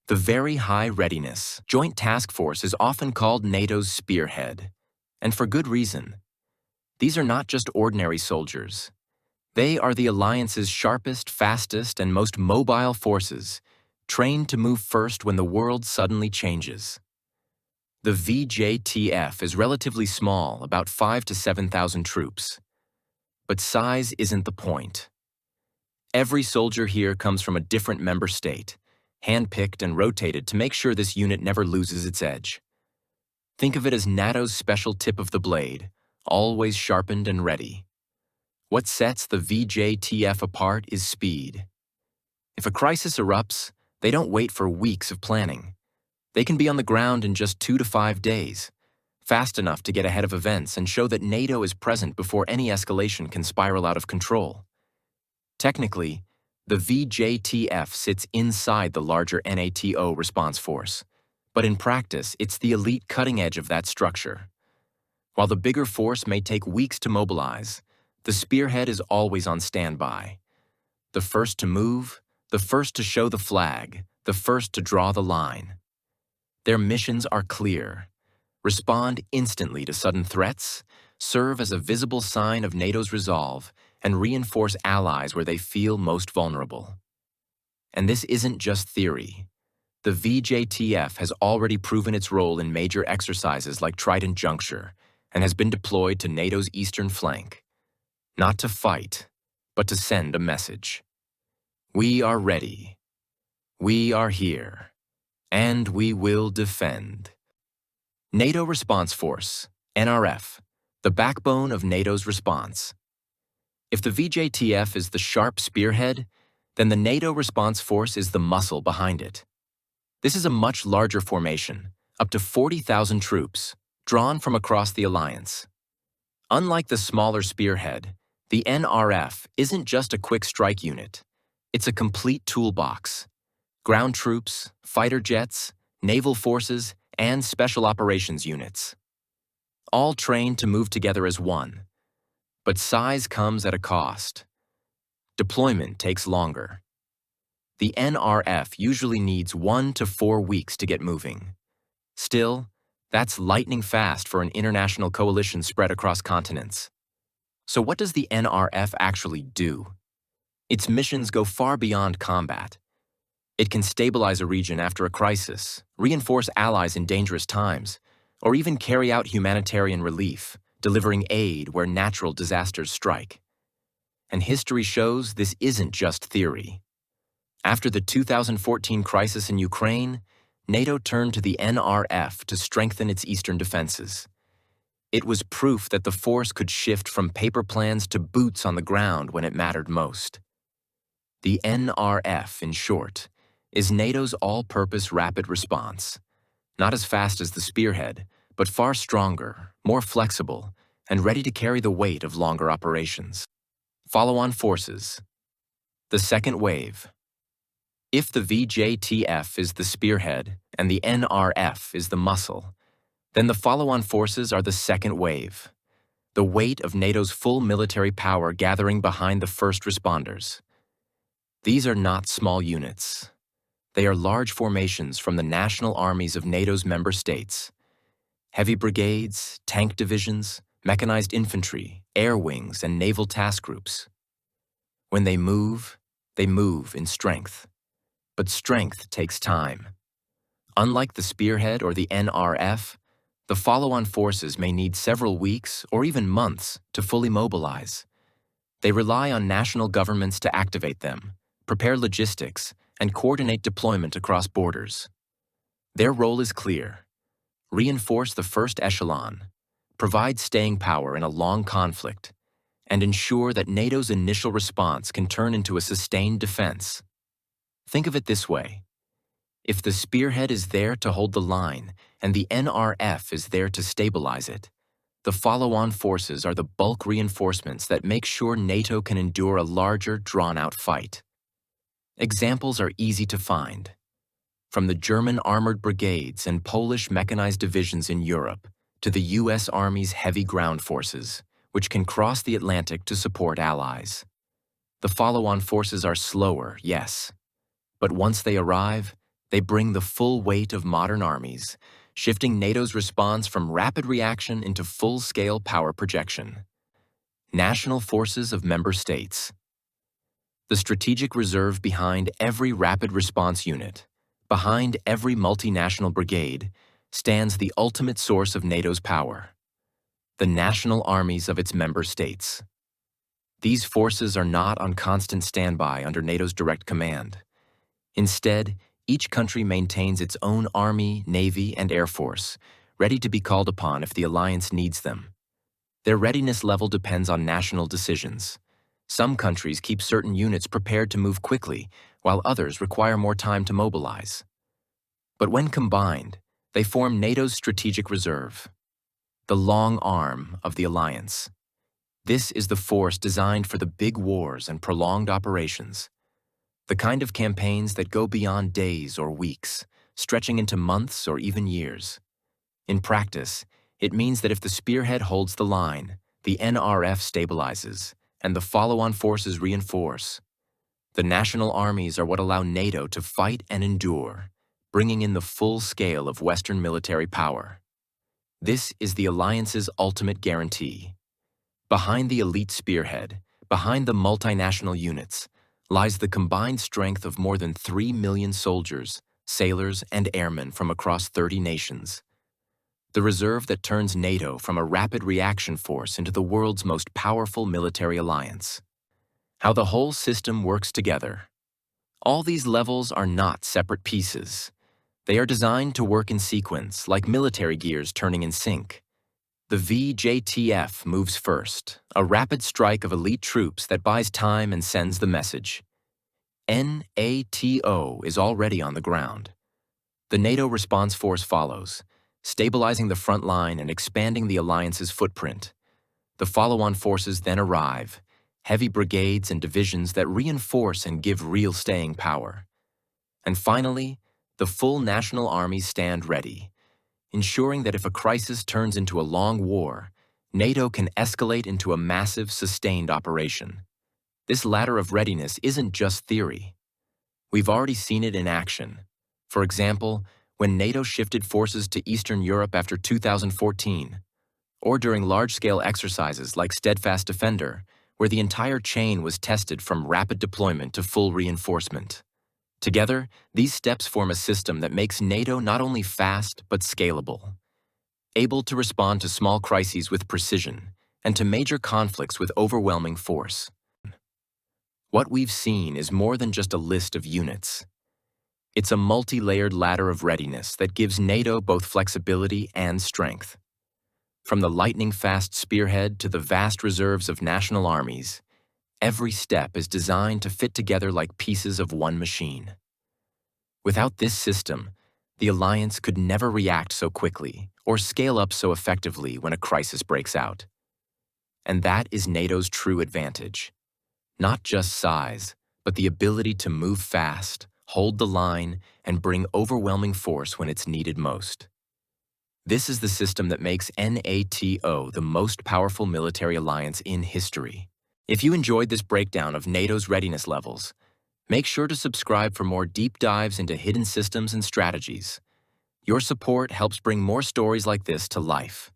The Very High Readiness Joint Task Force is often called NATO's spearhead, and for good reason. These are not just ordinary soldiers. They are the alliance's sharpest, fastest, and most mobile forces, trained to move first when the world suddenly changes. The VJTF is relatively small, about 5,000 to 7,000 troops. But size isn't the point. Every soldier here comes from a different member state, handpicked and rotated to make sure this unit never loses its edge. Think of it as NATO's special tip of the blade, always sharpened and ready. What sets the VJTF apart is speed. If a crisis erupts, they don't wait for weeks of planning. They can be on the ground in just 2 to 5 days, fast enough to get ahead of events and show that NATO is present before any escalation can spiral out of control. Technically, the VJTF sits inside the larger NATO Response Force, but in practice, it's the elite cutting edge of that structure. While the bigger force may take weeks to mobilize, the spearhead is always on standby. The first to move, the first to show the flag, the first to draw the line. Their missions are clear. Respond instantly to sudden threats, serve as a visible sign of NATO's resolve, and reinforce allies where they feel most vulnerable. And this isn't just theory. The VJTF has already proven its role in major exercises like Trident Juncture and has been deployed to NATO's eastern flank. Not to fight, but to send a message. We are ready. We are here. And we will defend. NATO Response Force, NRF, the backbone of NATO's response. If the VJTF is the sharp spearhead, then the NATO Response Force is the muscle behind it. This is a much larger formation, up to 40,000 troops, drawn from across the alliance. Unlike the smaller spearhead, the NRF isn't just a quick strike unit. It's a complete toolbox. Ground troops, fighter jets, naval forces, and special operations units. All trained to move together as one. But size comes at a cost. Deployment takes longer. The NRF usually needs 1 to 4 weeks to get moving. Still, that's lightning fast for an international coalition spread across continents. So what does the NRF actually do? Its missions go far beyond combat. It can stabilize a region after a crisis, reinforce allies in dangerous times, or even carry out humanitarian relief, delivering aid where natural disasters strike. And history shows this isn't just theory. After the 2014 crisis in Ukraine, NATO turned to the NRF to strengthen its eastern defenses. It was proof that the force could shift from paper plans to boots on the ground when it mattered most. The NRF, in short, is NATO's all-purpose rapid response, not as fast as the spearhead, but far stronger, more flexible, and ready to carry the weight of longer operations. Follow-on forces. The second wave. If the VJTF is the spearhead and the NRF is the muscle, then the follow-on forces are the second wave, the weight of NATO's full military power gathering behind the first responders. These are not small units. They are large formations from the national armies of NATO's member states. Heavy brigades, tank divisions, mechanized infantry, air wings, and naval task groups. When they move in strength. But strength takes time. Unlike the spearhead or the NRF, the follow-on forces may need several weeks or even months to fully mobilize. They rely on national governments to activate them, prepare logistics, and coordinate deployment across borders. Their role is clear. Reinforce the first echelon, provide staying power in a long conflict, and ensure that NATO's initial response can turn into a sustained defense. Think of it this way. If the spearhead is there to hold the line and the NRF is there to stabilize it, the follow-on forces are the bulk reinforcements that make sure NATO can endure a larger, drawn-out fight. Examples are easy to find. From the German armored brigades and Polish mechanized divisions in Europe to the U.S. Army's heavy ground forces, which can cross the Atlantic to support allies. The follow-on forces are slower, yes, but once they arrive, They bring the full weight of modern armies, shifting NATO's response from rapid reaction into full-scale power projection. National forces of member states. The strategic reserve behind every rapid response unit, behind every multinational brigade, stands the ultimate source of NATO's power: the national armies of its member states. These forces are not on constant standby under NATO's direct command. Instead, each country maintains its own army, navy, and air force, ready to be called upon if the alliance needs them. Their readiness level depends on national decisions. Some countries keep certain units prepared to move quickly, while others require more time to mobilize. But when combined, they form NATO's strategic reserve, the long arm of the alliance. This is the force designed for the big wars and prolonged operations, the kind of campaigns that go beyond days or weeks, stretching into months or even years. In practice, it means that if the spearhead holds the line, the NRF stabilizes, and the follow-on forces reinforce. The national armies are what allow NATO to fight and endure, bringing in the full scale of Western military power. This is the alliance's ultimate guarantee. Behind the elite spearhead, behind the multinational units, lies the combined strength of more than 3 million soldiers, sailors, and airmen from across 30 nations. The reserve that turns NATO from a rapid reaction force into the world's most powerful military alliance. How the whole system works together. All these levels are not separate pieces. They are designed to work in sequence, like military gears turning in sync. The VJTF moves first, a rapid strike of elite troops that buys time and sends the message. NATO is already on the ground. The NATO Response Force follows, stabilizing the front line and expanding the alliance's footprint. The follow-on forces then arrive, heavy brigades and divisions that reinforce and give real staying power. And finally, the full national armies stand ready, ensuring that if a crisis turns into a long war, NATO can escalate into a massive, sustained operation. This ladder of readiness isn't just theory. We've already seen it in action. For example, when NATO shifted forces to Eastern Europe after 2014, or during large-scale exercises like Steadfast Defender, where the entire chain was tested from rapid deployment to full reinforcement. Together, these steps form a system that makes NATO not only fast but scalable, able to respond to small crises with precision and to major conflicts with overwhelming force. What we've seen is more than just a list of units. It's a multi-layered ladder of readiness that gives NATO both flexibility and strength. From the lightning-fast spearhead to the vast reserves of national armies, every step is designed to fit together like pieces of one machine. Without this system, the alliance could never react so quickly or scale up so effectively when a crisis breaks out. And that is NATO's true advantage. Not just size, but the ability to move fast, hold the line, and bring overwhelming force when it's needed most. This is the system that makes NATO the most powerful military alliance in history. If you enjoyed this breakdown of NATO's readiness levels, make sure to subscribe for more deep dives into hidden systems and strategies. Your support helps bring more stories like this to life.